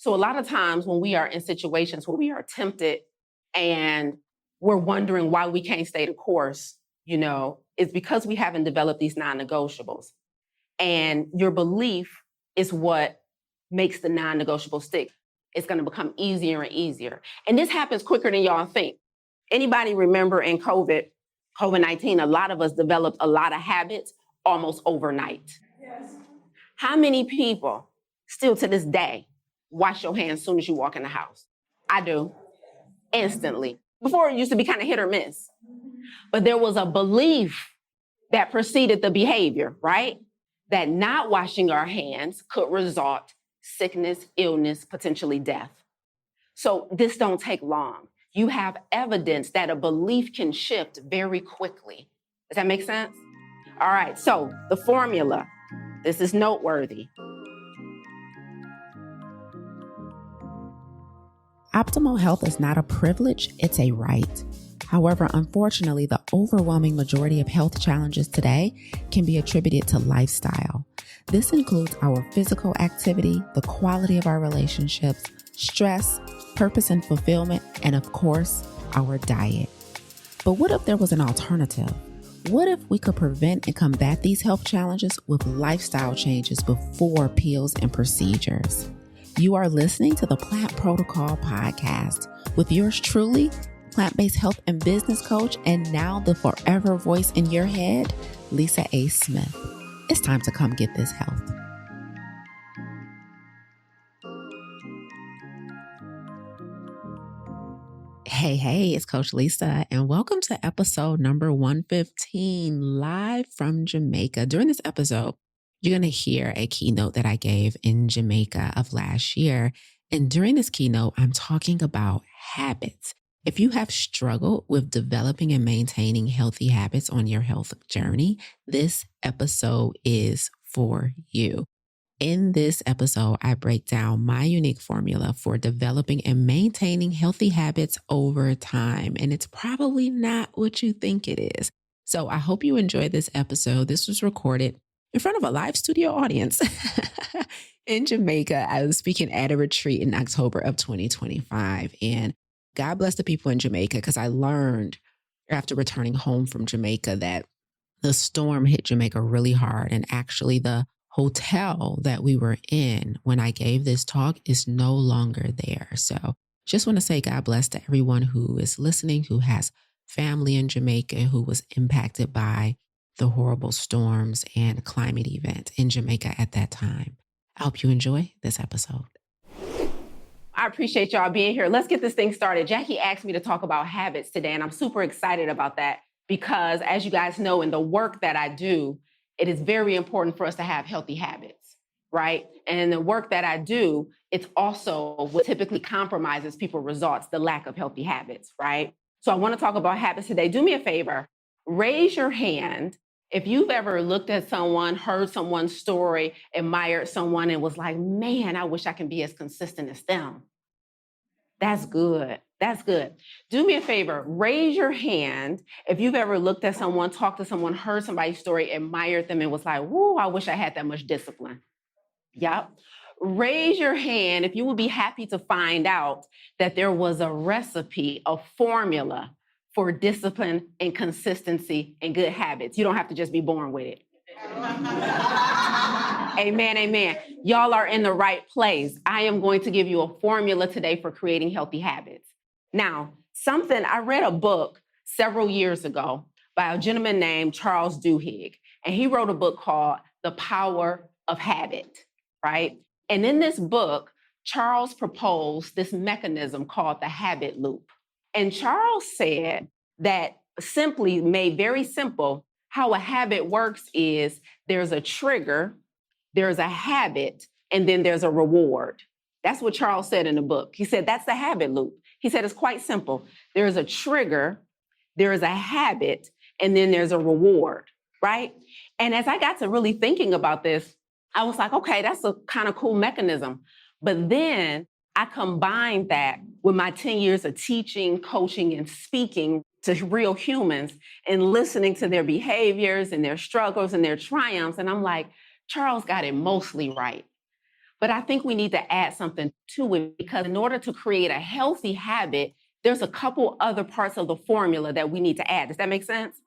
So a lot of times when we are in situations where we are tempted and we're wondering why we can't stay the course, it's because we haven't developed these non-negotiables. And your belief is what makes the non-negotiable stick. It's going to become easier and easier. And this happens quicker than y'all think. Anybody remember in COVID-19, a lot of us developed a lot of habits almost overnight. Yes. How many people still to this day wash your hands as soon as you walk in the house? I do. Instantly. Before it used to be kind of hit or miss. But there was a belief that preceded the behavior, right? That not washing our hands could result sickness, illness, potentially death. So this don't take long. You have evidence that a belief can shift very quickly. Does that make sense? All right, so the formula, this is noteworthy. Optimal health is not a privilege, it's a right. However, unfortunately, the overwhelming majority of health challenges today can be attributed to lifestyle. This includes our physical activity, the quality of our relationships, stress, purpose and fulfillment, and of course, our diet. But what if there was an alternative? What if we could prevent and combat these health challenges with lifestyle changes before pills and procedures? You are listening to the Plant Protocol podcast with yours truly, plant-based health and business coach, and now the forever voice in your head, Lisa A. Smith. It's time to come get this health. Hey, it's Coach Lisa, and welcome to episode number 115, live from Jamaica. During this episode, you're going to hear a keynote that I gave in Jamaica of last year. And during this keynote, I'm talking about habits. If you have struggled with developing and maintaining healthy habits on your health journey, this episode is for you. In this episode, I break down my unique formula for developing and maintaining healthy habits over time. And it's probably not what you think it is. So I hope you enjoyed this episode. This was recorded in front of a live studio audience in Jamaica. I was speaking at a retreat in October of 2025. And God bless the people in Jamaica, because I learned after returning home from Jamaica that the storm hit Jamaica really hard. And actually the hotel that we were in when I gave this talk is no longer there. So just want to say God bless to everyone who is listening, who has family in Jamaica, who was impacted by the horrible storms and climate event in Jamaica at that time. I hope you enjoy this episode. I appreciate y'all being here. Let's get this thing started. Jackie asked me to talk about habits today, and I'm super excited about that because, as you guys know, in the work that I do, it is very important for us to have healthy habits, right? And in the work that I do, it's also what typically compromises people's results, the lack of healthy habits, right? So I want to talk about habits today. Do me a favor, raise your hand if you've ever looked at someone, heard someone's story, admired someone, and was like, man, I wish I can be as consistent as them. That's good. That's good. Do me a favor, raise your hand if you've ever looked at someone, talked to someone, heard somebody's story, admired them, and was like, whoa, I wish I had that much discipline. Yep. Raise your hand if you would be happy to find out that there was a recipe, a formula for discipline and consistency and good habits. You don't have to just be born with it. Amen, amen. Y'all are in the right place. I am going to give you a formula today for creating healthy habits. Now, I read a book several years ago by a gentleman named Charles Duhigg, and he wrote a book called The Power of Habit, right? And in this book, Charles proposed this mechanism called the habit loop. And Charles said that simply, made very simple, how a habit works is there's a trigger, there's a habit, and then there's a reward. That's what Charles said in the book. He said, that's the habit loop. He said, it's quite simple. There's a trigger, there is a habit, and then there's a reward, right? And as I got to really thinking about this, I was like, okay, that's a kind of cool mechanism. But then I combined that with my 10 years of teaching, coaching, and speaking to real humans and listening to their behaviors and their struggles and their triumphs. And I'm like, Charles got it mostly right. But I think we need to add something to it, because in order to create a healthy habit, there's a couple other parts of the formula that we need to add. Does that make sense?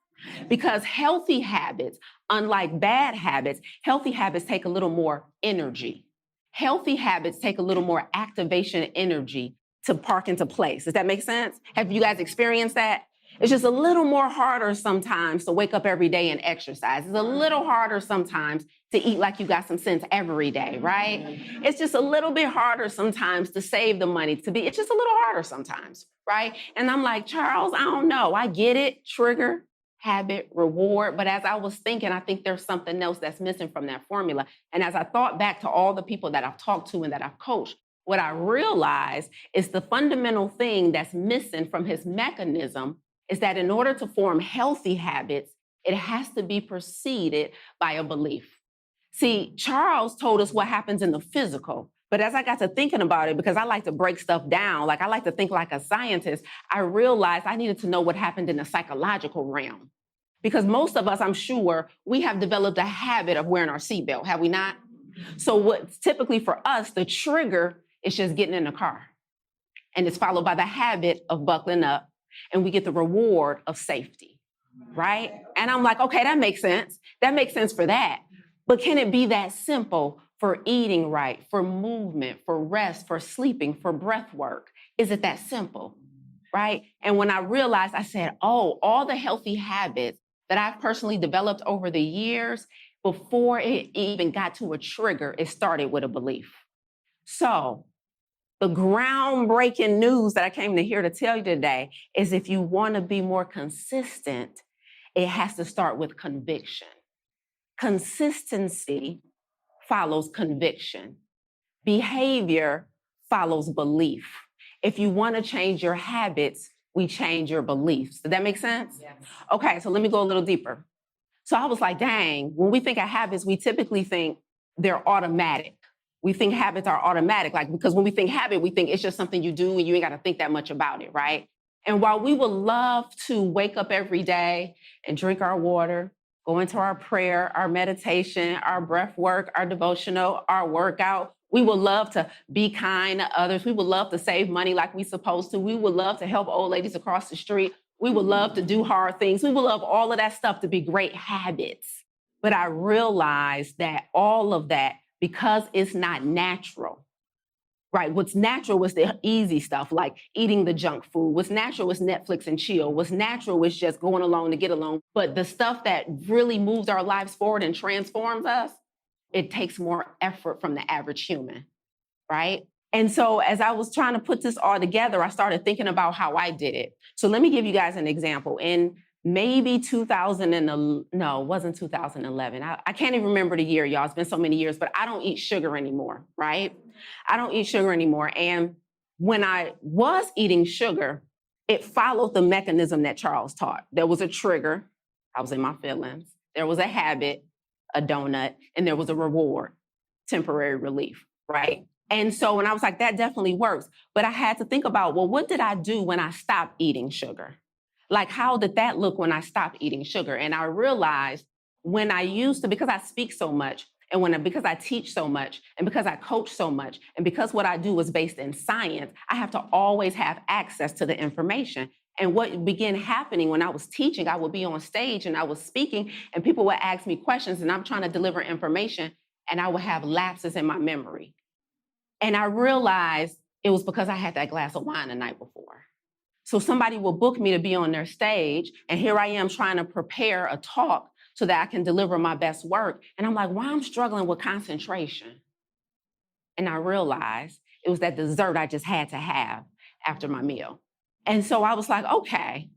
Because healthy habits, unlike bad habits, healthy habits take a little more energy. Healthy habits take a little more activation energy to park into place. Does that make sense? Have you guys experienced that? It's just a little more harder sometimes to wake up every day and exercise. It's a little harder sometimes to eat like you got some sense every day, right? It's just a little bit harder sometimes to save the money, it's just a little harder sometimes, right? And I'm like, Charles, I don't know. I get it, trigger, habit, reward. But as I was thinking, I think there's something else that's missing from that formula. And as I thought back to all the people that I've talked to and that I've coached, what I realized is the fundamental thing that's missing from his mechanism is that in order to form healthy habits, it has to be preceded by a belief. See, Charles told us what happens in the physical, but as I got to thinking about it, because I like to break stuff down, like I like to think like a scientist, I realized I needed to know what happened in the psychological realm. Because most of us, I'm sure, we have developed a habit of wearing our seatbelt, have we not? So what's typically for us, the trigger is just getting in the car. And it's followed by the habit of buckling up, and we get the reward of safety, right? And I'm like, okay, that makes sense. That makes sense for that. But can it be that simple for eating right, for movement, for rest, for sleeping, for breath work? Is it that simple, right? And when I realized, I said, oh, all the healthy habits that I've personally developed over the years, before it even got to a trigger, it started with a belief. So the groundbreaking news that I came to here to tell you today is if you want to be more consistent, it has to start with conviction. Consistency follows conviction. Behavior follows belief. If you want to change your habits, we change your beliefs. Does that make sense? Yes. Okay, so let me go a little deeper. So I was like, dang, when we think of habits, we typically think they're automatic. We think habits are automatic, like, because when we think habit, we think it's just something you do and you ain't got to think that much about it, right? And while we would love to wake up every day and drink our water, go into our prayer, our meditation, our breath work, our devotional, our workout, we would love to be kind to others. We would love to save money like we're supposed to. We would love to help old ladies across the street. We would love to do hard things. We would love all of that stuff to be great habits. But I realized that all of that, because it's not natural, right? What's natural was the easy stuff, like eating the junk food. What's natural is Netflix and chill. What's natural is just going along to get along. But the stuff that really moves our lives forward and transforms us, it takes more effort from the average human, right? And so as I was trying to put this all together, I started thinking about how I did it. So let me give you guys an example. In maybe 2000, no, it wasn't 2011. I can't even remember the year, y'all. It's been so many years, but I don't eat sugar anymore, right? I don't eat sugar anymore. And when I was eating sugar, it followed the mechanism that Charles taught. There was a trigger. I was in my feelings. There was a habit, a donut, and there was a reward, temporary relief, right? And so when I was like, that definitely works. But I had to think about, well, what did I do when I stopped eating sugar? Like, how did that look when I stopped eating sugar? And I realized when I used to, because I speak so much, and because I teach so much, and because I coach so much, and because what I do is based in science, I have to always have access to the information. And what began happening when I was teaching, I would be on stage and I was speaking, and people would ask me questions, and I'm trying to deliver information, and I would have lapses in my memory. And I realized it was because I had that glass of wine the night before. So somebody will book me to be on their stage, and here I am trying to prepare a talk so that I can deliver my best work. And I'm like, why I'm struggling with concentration? And I realized it was that dessert I just had to have after my meal. And so I was like, okay,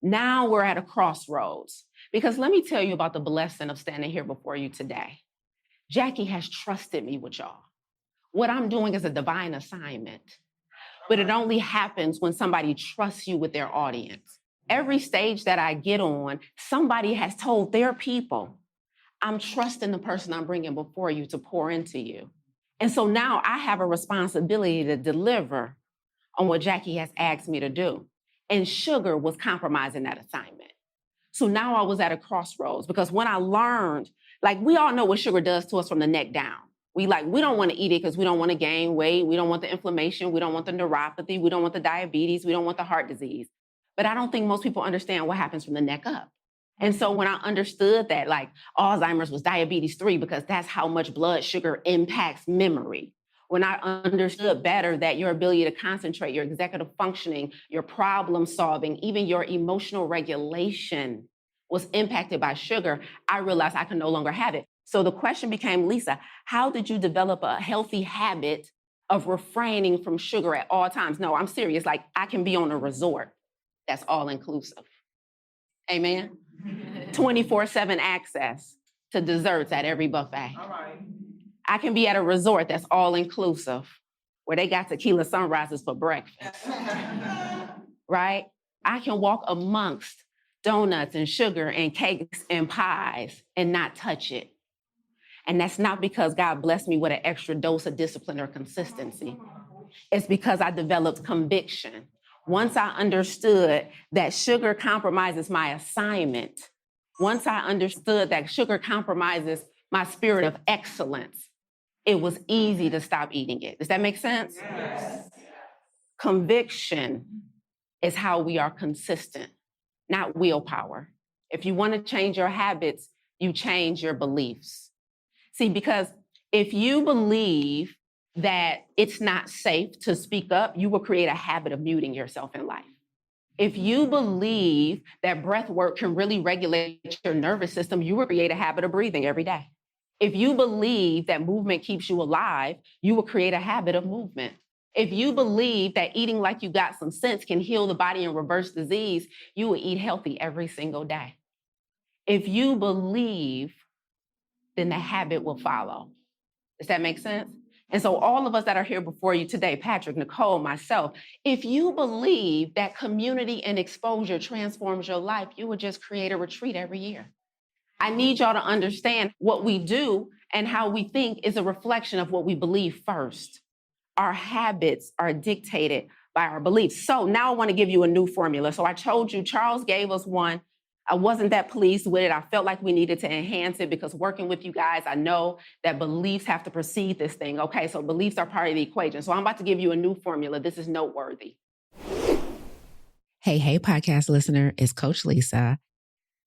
now we're at a crossroads. Because let me tell you about the blessing of standing here before you today. Jackie has trusted me with y'all. What I'm doing is a divine assignment. But it only happens when somebody trusts you with their audience. Every stage that I get on, somebody has told their people, I'm trusting the person I'm bringing before you to pour into you. And so now I have a responsibility to deliver on what Jackie has asked me to do. And sugar was compromising that assignment. So now I was at a crossroads, because when I learned, like, we all know what sugar does to us from the neck down. We don't want to eat it because we don't want to gain weight. We don't want the inflammation. We don't want the neuropathy. We don't want the diabetes. We don't want the heart disease. But I don't think most people understand what happens from the neck up. And so when I understood that, like Alzheimer's was diabetes 3 because that's how much blood sugar impacts memory. When I understood better that your ability to concentrate, your executive functioning, your problem solving, even your emotional regulation was impacted by sugar, I realized I could no longer have it. So the question became, Lisa, how did you develop a healthy habit of refraining from sugar at all times? No, I'm serious. Like I can be on a resort that's all inclusive. Amen. 24/7 access to desserts at every buffet. All right. I can be at a resort that's all inclusive where they got tequila sunrises for breakfast. Right? I can walk amongst donuts and sugar and cakes and pies and not touch it. And that's not because God blessed me with an extra dose of discipline or consistency. It's because I developed conviction. Once I understood that sugar compromises my assignment, once I understood that sugar compromises my spirit of excellence, it was easy to stop eating it. Does that make sense? Yes. Conviction is how we are consistent, not willpower. If you want to change your habits, you change your beliefs. See, because if you believe that it's not safe to speak up, you will create a habit of muting yourself in life. If you believe that breath work can really regulate your nervous system, you will create a habit of breathing every day. If you believe that movement keeps you alive, you will create a habit of movement. If you believe that eating like you got some sense can heal the body and reverse disease, you will eat healthy every single day. If you believe, then the habit will follow. Does that make sense? And so all of us that are here before you today, Patrick, Nicole, myself, if you believe that community and exposure transforms your life, you would just create a retreat every year. I need y'all to understand what we do and how we think is a reflection of what we believe first. Our habits are dictated by our beliefs. So now I want to give you a new formula. So I told you, Charles gave us one. I wasn't that pleased with it. I felt like we needed to enhance it because working with you guys, I know that beliefs have to precede this thing. Okay, so beliefs are part of the equation. So I'm about to give you a new formula. This is noteworthy. Hey, podcast listener, it's Coach Lisa.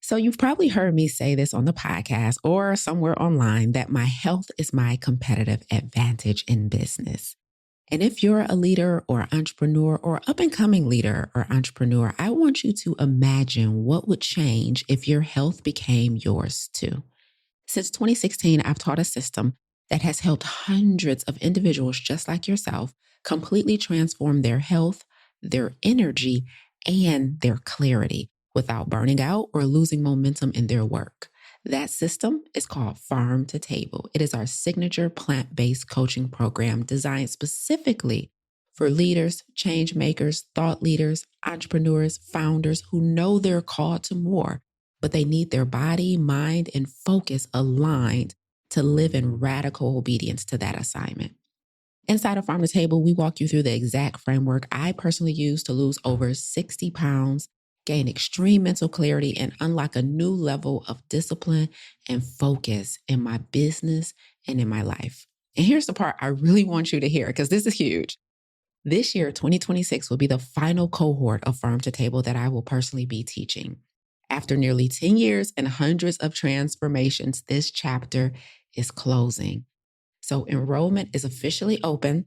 So you've probably heard me say this on the podcast or somewhere online that my health is my competitive advantage in business. And if you're a leader or entrepreneur or up-and-coming leader or entrepreneur, I want you to imagine what would change if your health became yours too. Since 2016, I've taught a system that has helped hundreds of individuals just like yourself completely transform their health, their energy, and their clarity without burning out or losing momentum in their work. That system is called Farm to Table. It is our signature plant-based coaching program designed specifically for leaders, change makers, thought leaders, entrepreneurs, founders who know they're called to more, but they need their body, mind, and focus aligned to live in radical obedience to that assignment. Inside of Farm to Table, we walk you through the exact framework I personally use to lose over 60 pounds, gain extreme mental clarity, and unlock a new level of discipline and focus in my business and in my life. And here's the part I really want you to hear, because this is huge. This year, 2026, will be the final cohort of Farm to Table that I will personally be teaching. After nearly 10 years and hundreds of transformations, this chapter is closing. So enrollment is officially open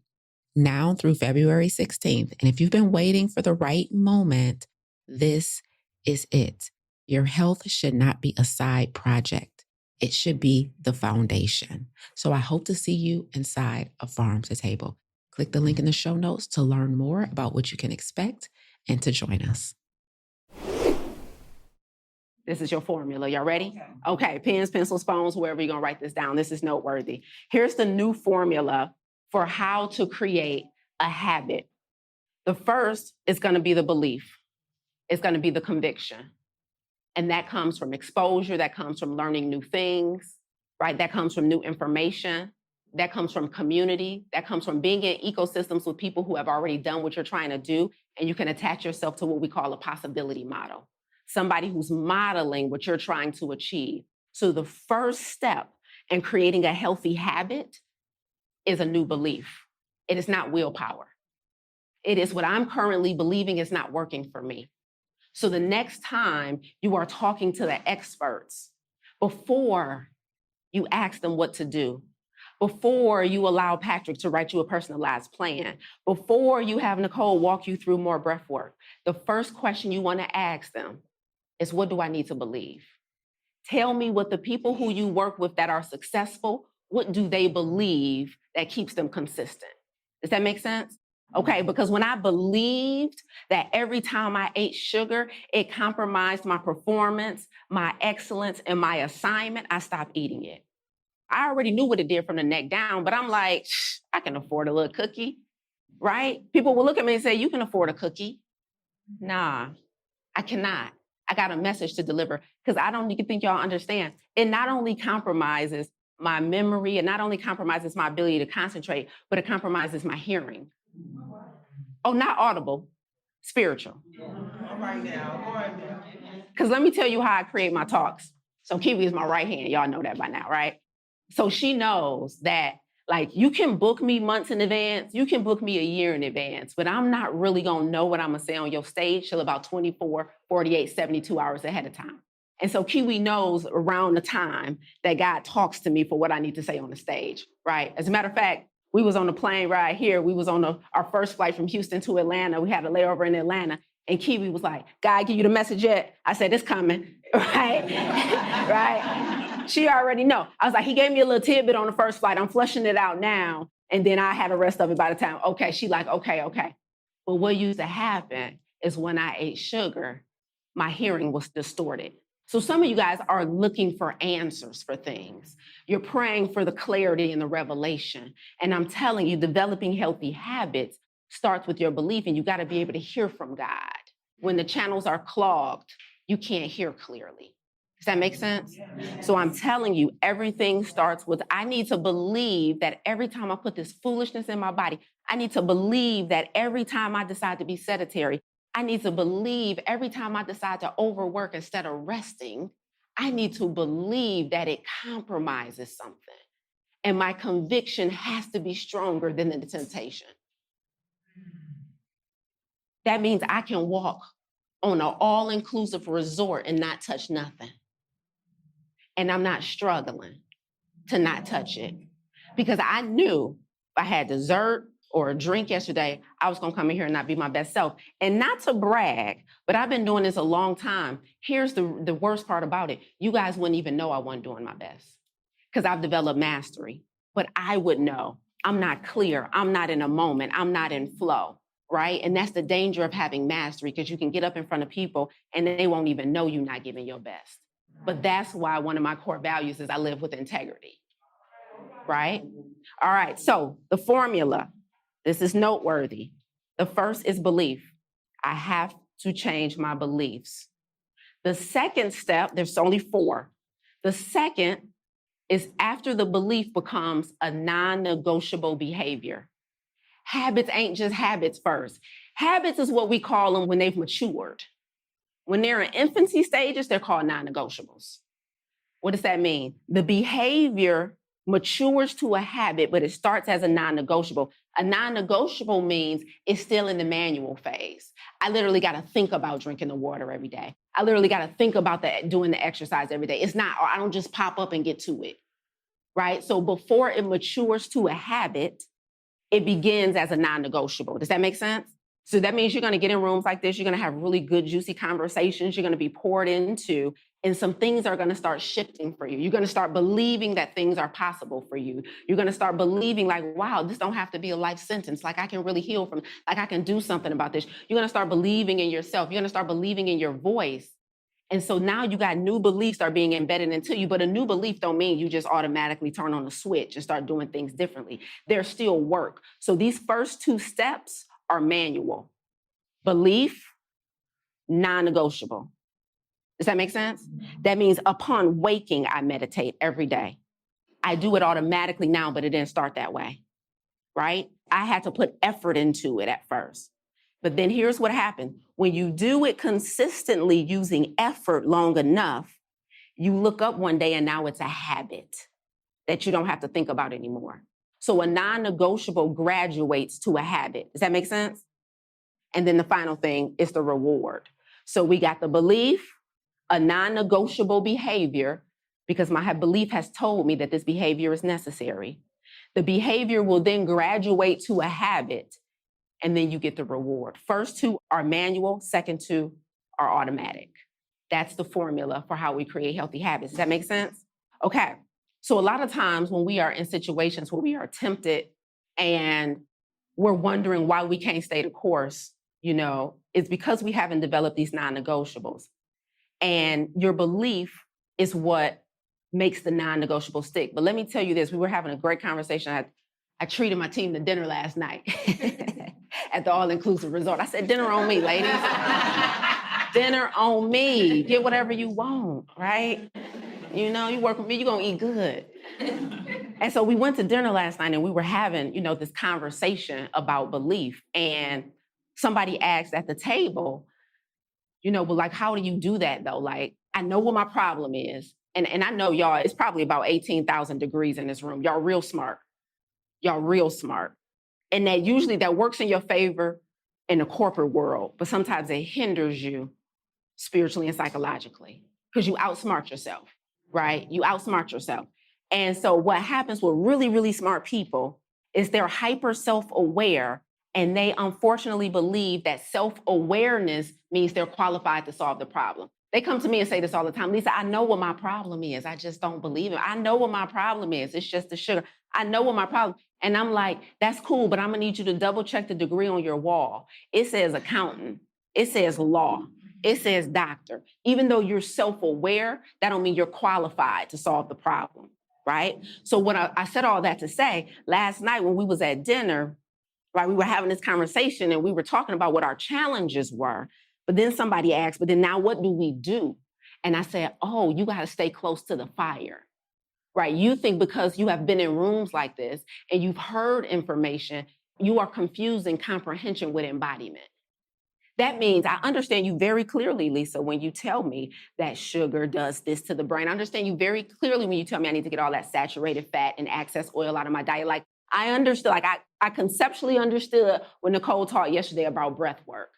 now through February 16th. And if you've been waiting for the right moment, this is it. Your health should not be a side project. It should be the foundation. So I hope to see you inside of Farm to Table. Click the link in the show notes to learn more about what you can expect and to join us. This is your formula. Y'all ready? Okay, pens, pencils, phones, wherever you're going to write this down. This is noteworthy. Here's the new formula for how to create a habit. The first is going to be the belief. It's going to be the conviction. And that comes from exposure. That comes from learning new things, right? That comes from new information. That comes from community. That comes from being in ecosystems with people who have already done what you're trying to do. And you can attach yourself to what we call a possibility model. Somebody who's modeling what you're trying to achieve. So the first step in creating a healthy habit is a new belief. It is not willpower. It is what I'm currently believing is not working for me. So the next time you are talking to the experts, before you ask them what to do, before you allow Patrick to write you a personalized plan, before you have Nicole walk you through more breath work, the first question you want to ask them is, what do I need to believe? Tell me what the people who you work with that are successful, what do they believe that keeps them consistent? Does that make sense? Okay, because when I believed that every time I ate sugar, it compromised my performance, my excellence, and my assignment, I stopped eating it. I already knew what it did from the neck down, but I'm like, I can afford a little cookie, right? People will look at me and say, you can afford a cookie. Nah, I cannot. I got a message to deliver because I don't think y'all understand. It not only compromises my memory, it not only compromises my ability to concentrate, but it compromises my hearing. Oh, not audible, spiritual. All right now, all right now. Because let me tell you how I create my talks. So Kiwi is my right hand. Y'all know that by now, right? So she knows that, like, you can book me months in advance, you can book me a year in advance, but I'm not really gonna know what I'm gonna say on your stage till about 24, 48, 72 hours ahead of time. And so Kiwi knows around the time that God talks to me for what I need to say on the stage, right? As a matter of fact, we was on the plane ride here. We was on our first flight from Houston to Atlanta. We had a layover in Atlanta. And Kiwi was like, God, give you the message yet? I said, it's coming, right? Right? She already know. I was like, he gave me a little tidbit on the first flight. I'm flushing it out now. And then I had the rest of it by the time. Okay, she like, okay. But what used to happen is when I ate sugar, my hearing was distorted. So some of you guys are looking for answers for things. You're praying for the clarity and the revelation. And I'm telling you, developing healthy habits starts with your belief, and you got to be able to hear from God. When the channels are clogged, you can't hear clearly. Does that make sense? So I'm telling you, everything starts with, I need to believe that every time I put this foolishness in my body, I need to believe that every time I decide to be sedentary, I need to believe every time I decide to overwork instead of resting, I need to believe that it compromises something. And my conviction has to be stronger than the temptation. That means I can walk on an all-inclusive resort and not touch nothing. And I'm not struggling to not touch it. Because I knew if I had dessert or a drink yesterday, I was gonna come in here and not be my best self. And not to brag, but I've been doing this a long time. Here's the worst part about it. You guys wouldn't even know I wasn't doing my best because I've developed mastery. But I would know. I'm not clear. I'm not in a moment. I'm not in flow, right? And that's the danger of having mastery, because you can get up in front of people and they won't even know you're not giving your best. But that's why one of my core values is I live with integrity, right? All right, so the formula, this is noteworthy. The first is belief. I have to change my beliefs. The second step, there's only 4. The second is after the belief becomes a non-negotiable behavior. Habits ain't just habits first. Habits is what we call them when they've matured. When they're in infancy stages, they're called non-negotiables. What does that mean? The behavior matures to a habit, but it starts as a non-negotiable. A non-negotiable means it's still in the manual phase. I literally got to think about drinking the water every day. I literally got to think about doing the exercise every day. It's not, or I don't just pop up and get to it, right? So before it matures to a habit, it begins as a non-negotiable. Does that make sense? So that means you're going to get in rooms like this. You're going to have really good, juicy conversations. You're going to be poured into, and some things are going to start shifting for you. You're going to start believing that things are possible for you. You're going to start believing like, wow, this don't have to be a life sentence. Like I can really heal from, like I can do something about this. You're going to start believing in yourself. You're going to start believing in your voice. And so now you got new beliefs are being embedded into you, but a new belief don't mean you just automatically turn on a switch and start doing things differently. There's still work. So these first 2 steps are manual. Belief, non-negotiable. Does that make sense? That means upon waking, I meditate every day. I do it automatically now, but it didn't start that way, right? I had to put effort into it at first. But then here's what happened. When you do it consistently using effort long enough, you look up one day and now it's a habit that you don't have to think about anymore. So a non-negotiable graduates to a habit. Does that make sense? And then the final thing is the reward. So we got the belief, a non-negotiable behavior, because my belief has told me that this behavior is necessary. The behavior will then graduate to a habit, and then you get the reward. First two are manual, second two are automatic. That's the formula for how we create healthy habits. Does that make sense? Okay. So a lot of times when we are in situations where we are tempted and we're wondering why we can't stay the course, it's because we haven't developed these non-negotiables. And your belief is what makes the non-negotiable stick. But let me tell you this, we were having a great conversation. I treated my team to dinner last night at the all-inclusive resort. I said, dinner on me, ladies. Dinner on me. Get whatever you want, right? You work with me, you're going to eat good. And so we went to dinner last night and we were having, this conversation about belief. And somebody asked at the table, but like, how do you do that though? Like, I know what my problem is. And I know y'all, it's probably about 18,000 degrees in this room. Y'all real smart. And that usually that works in your favor in the corporate world, but sometimes it hinders you spiritually and psychologically because you outsmart yourself, right? You outsmart yourself. And so what happens with really, really smart people is they're hyper self-aware, and they unfortunately believe that self-awareness means they're qualified to solve the problem. They come to me and say this all the time, Lisa, I know what my problem is. I just don't believe it. I know what my problem is. It's just the sugar. I know what my problem. And I'm like, that's cool, but I'm gonna need you to double check the degree on your wall. It says accountant. It says law. It says doctor. Even though you're self-aware, that don't mean you're qualified to solve the problem, right? So what I said all that to say, last night when we was at dinner, right, we were having this conversation and we were talking about what our challenges were. But then somebody asked, but then now what do we do? And I said, oh, you got to stay close to the fire, right? You think because you have been in rooms like this and you've heard information, you are confusing comprehension with embodiment. That means I understand you very clearly, Lisa, when you tell me that sugar does this to the brain. I understand you very clearly when you tell me I need to get all that saturated fat and excess oil out of my diet. Like, I understood, like I conceptually understood when Nicole taught yesterday about breath work.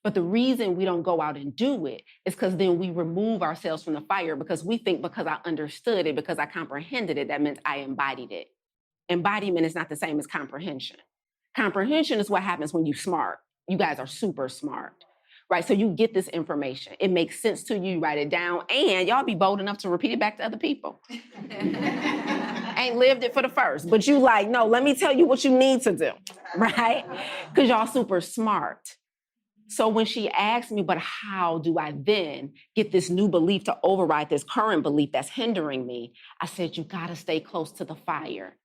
But the reason we don't go out and do it is because then we remove ourselves from the fire because we think because I understood it, because I comprehended it, that meant I embodied it. Embodiment is not the same as comprehension. Comprehension is what happens when you're smart. You guys are super smart, right? So you get this information. It makes sense to you, write it down, and y'all be bold enough to repeat it back to other people. Ain't lived it for the first, but you like, no, let me tell you what you need to do, right? Because y'all super smart. So when she asked me, but how do I then get this new belief to override this current belief that's hindering me? I said, you gotta stay close to the fire.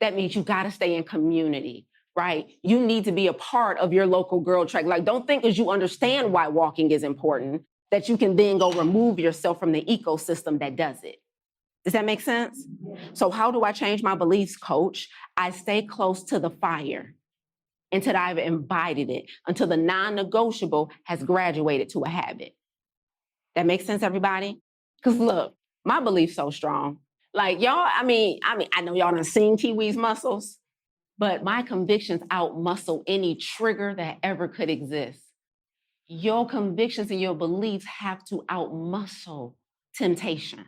That means you gotta stay in community, right? You need to be a part of your local girl track. Like, don't think as you understand why walking is important, that you can then go remove yourself from the ecosystem that does it. Does that make sense? So how do I change my beliefs, coach? I stay close to the fire until I've embodied it, until the non-negotiable has graduated to a habit. That makes sense, everybody? Because look, my belief's so strong. Like y'all, I know y'all done seen Kiwi's muscles, but my convictions out-muscle any trigger that ever could exist. Your convictions and your beliefs have to out-muscle temptation.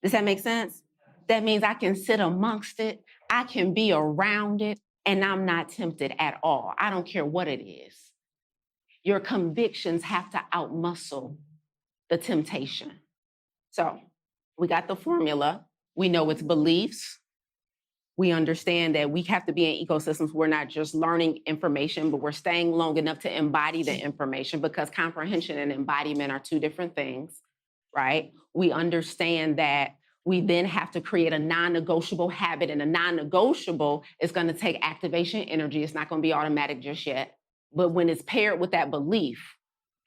Does that make sense? That means I can sit amongst it, I can be around it, and I'm not tempted at all. I don't care what it is. Your convictions have to out-muscle the temptation. So we got the formula. We know it's beliefs. We understand that we have to be in ecosystems. We're not just learning information, but we're staying long enough to embody the information because comprehension and embodiment are two different things, right? We understand that we then have to create a non-negotiable habit, and a non-negotiable is going to take activation energy. It's not going to be automatic just yet. But when it's paired with that belief,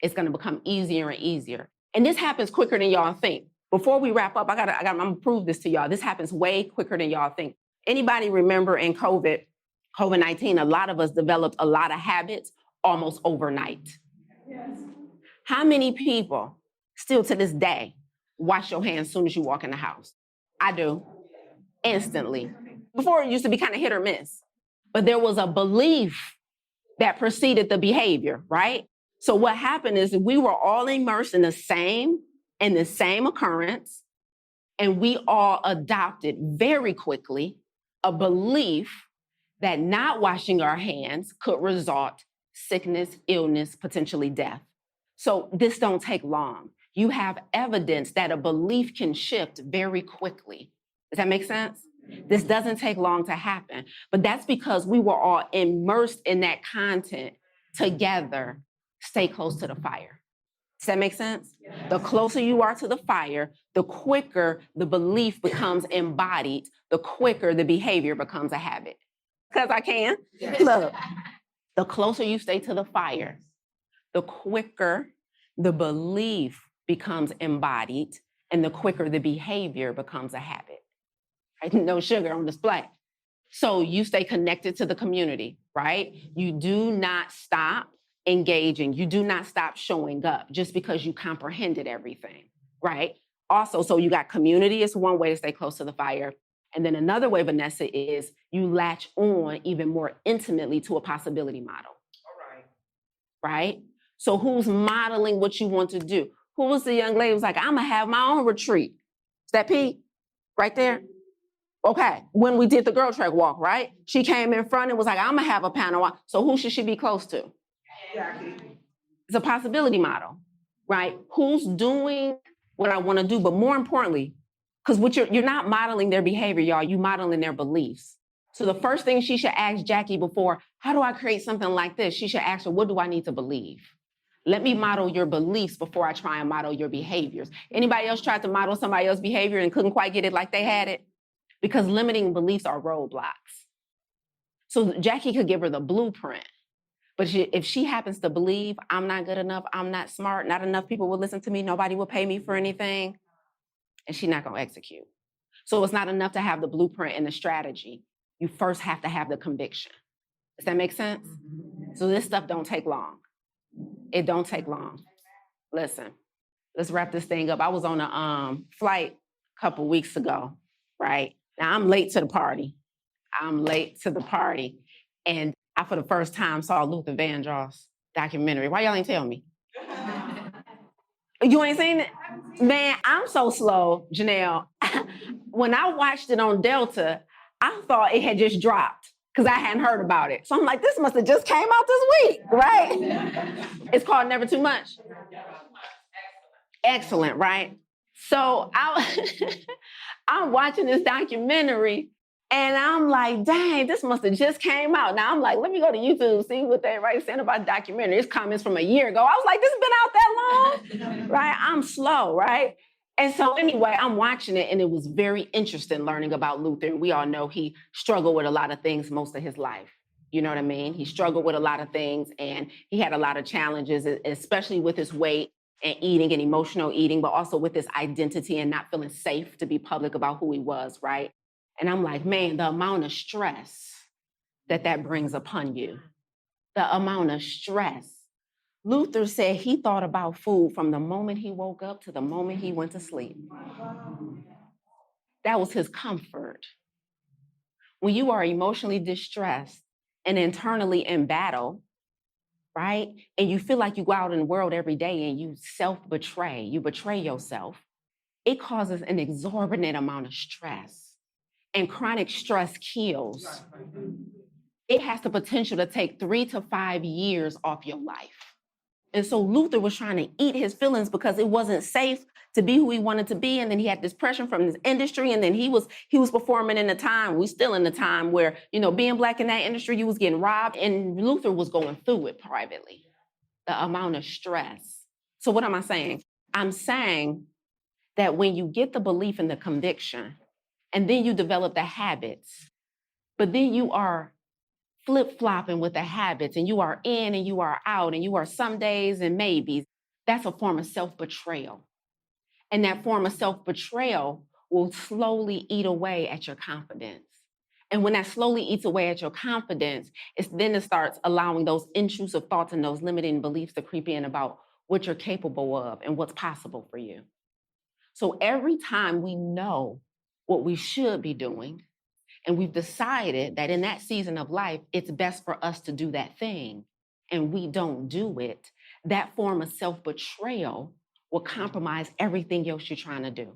it's going to become easier and easier. And this happens quicker than y'all think. Before we wrap up, I'm going to prove this to y'all. This happens way quicker than y'all think. Anybody remember in COVID-19, a lot of us developed a lot of habits almost overnight. Yes. How many people still to this day wash your hands as soon as you walk in the house? I do. Instantly. Before it used to be kind of hit or miss, but there was a belief that preceded the behavior, right? So what happened is we were all immersed in the same occurrence, and we all adopted very quickly a belief that not washing our hands could result sickness, illness, potentially death. So this don't take long. You have evidence that a belief can shift very quickly. Does that make sense? This doesn't take long to happen, but that's because we were all immersed in that content together. Stay close to the fire. Does that make sense? Yes. The closer you are to the fire, the quicker the belief becomes embodied, the quicker the behavior becomes a habit. Because I can. Yes. Look, the closer you stay to the fire, the quicker the belief becomes embodied, and the quicker the behavior becomes a habit. Right? No sugar on display. So you stay connected to the community, right? You do not stop engaging. You do not stop showing up just because you comprehended everything, right? Also, so you got community is one way to stay close to the fire. And then another way, Vanessa, is you latch on even more intimately to a possibility model. All right. Right? So who's modeling what you want to do? Who was the young lady who was like, I'm gonna have my own retreat? Is that Pete? Right there? Okay, when we did the girl track walk, right? She came in front and was like, I'm gonna have a panel. So who should she be close to? Jackie. It's a possibility model, right? Who's doing what I wanna do, but more importantly, because what you're not modeling their behavior, y'all, you modeling their beliefs. So the first thing she should ask Jackie before, how do I create something like this? She should ask her, what do I need to believe? Let me model your beliefs before I try and model your behaviors. Anybody else tried to model somebody else's behavior and couldn't quite get it like they had it? Because limiting beliefs are roadblocks. So Jackie could give her the blueprint, but if she happens to believe I'm not good enough, I'm not smart, not enough people will listen to me, nobody will pay me for anything, and she's not gonna execute. So it's not enough to have the blueprint and the strategy. You first have to have the conviction. Does that make sense? So this stuff don't take long. It don't take long. Listen, let's wrap this thing up. I was on a flight a couple weeks ago, right? Now I'm late to the party. And I, for the first time, saw Luther Vandross documentary. Why y'all ain't tell me? You ain't seen it? Man, I'm so slow, Janelle. When I watched it on Delta, I thought it had just dropped because I hadn't heard about it. So I'm like, this must have just came out this week, right? It's called Never Too Much. Excellent, right? So I'm watching this documentary and I'm like, dang, this must have just came out. Now I'm like, let me go to YouTube, see what they saying about the documentary. It's comments from a year ago. I was like, this has been out that long, right? I'm slow, right? And so anyway, I'm watching it and it was very interesting learning about Luther. And we all know he struggled with a lot of things most of his life. You know what I mean? He struggled with a lot of things and he had a lot of challenges, especially with his weight and eating and emotional eating, but also with his identity and not feeling safe to be public about who he was, right? And I'm like, man, the amount of stress that brings upon you, the amount of stress. Luther said he thought about food from the moment he woke up to the moment he went to sleep. That was his comfort. When you are emotionally distressed and internally in battle, right? And you feel like you go out in the world every day and you self-betray, you betray yourself, it causes an exorbitant amount of stress. And chronic stress kills. It has the potential to take 3 to 5 years off your life. And so Luther was trying to eat his feelings because it wasn't safe to be who he wanted to be. And then he had this pressure from his industry. And then he was performing in a time, we still in a time where, being Black in that industry, you was getting robbed. And Luther was going through it privately. The amount of stress. So what am I saying? I'm saying that when you get the belief and the conviction, and then you develop the habits, but then you are flip-flopping with the habits and you are in and you are out and you are some days and maybes, that's a form of self-betrayal. And that form of self-betrayal will slowly eat away at your confidence. And when that slowly eats away at your confidence, it starts allowing those intrusive thoughts and those limiting beliefs to creep in about what you're capable of and what's possible for you. So every time we know what we should be doing, And we've decided that in that season of life, it's best for us to do that thing. And we don't do it. That form of self-betrayal will compromise everything else you're trying to do.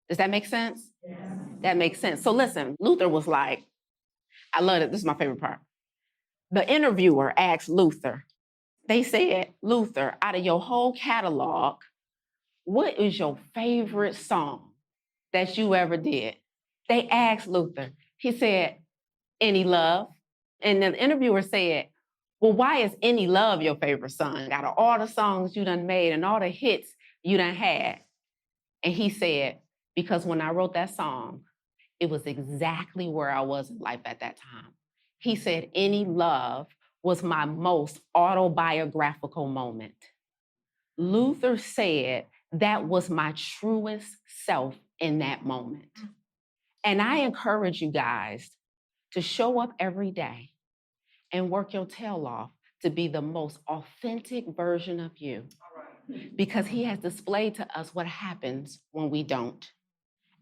Does that make sense? Yes. That makes sense. So listen, Luther was like, I love it. This is my favorite part. The interviewer asked Luther, they said, Luther, out of your whole catalog, what is your favorite song that you ever did? They asked Luther. He said, Any Love? And the interviewer said, well, why is Any Love your favorite song? Out of all the songs you done made and all the hits you done had. And he said, because when I wrote that song, it was exactly where I was in life at that time. He said, Any Love was my most autobiographical moment. Luther said that was my truest self in that moment. And I encourage you guys to show up every day and work your tail off to be the most authentic version of you. Because he has displayed to us what happens when we don't.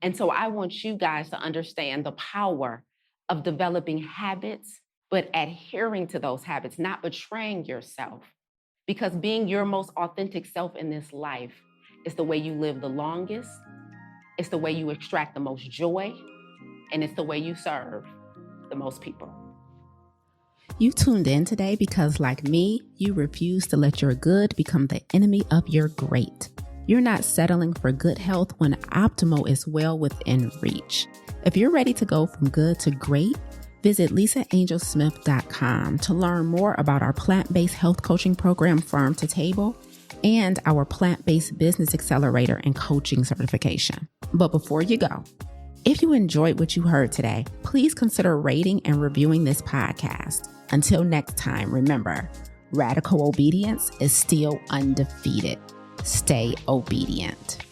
And so I want you guys to understand the power of developing habits, but adhering to those habits, not betraying yourself. Because being your most authentic self in this life is the way you live the longest, it's the way you extract the most joy, and it's the way you serve the most people. You tuned in today because, like me, you refuse to let your good become the enemy of your great. You're not settling for good health when optimal is well within reach. If you're ready to go from good to great, visit lisaangelsmith.com to learn more about our plant-based health coaching program, Farm to Table, and our plant-based business accelerator and coaching certification. But before you go, if you enjoyed what you heard today, please consider rating and reviewing this podcast. Until next time, remember, radical obedience is still undefeated. Stay obedient.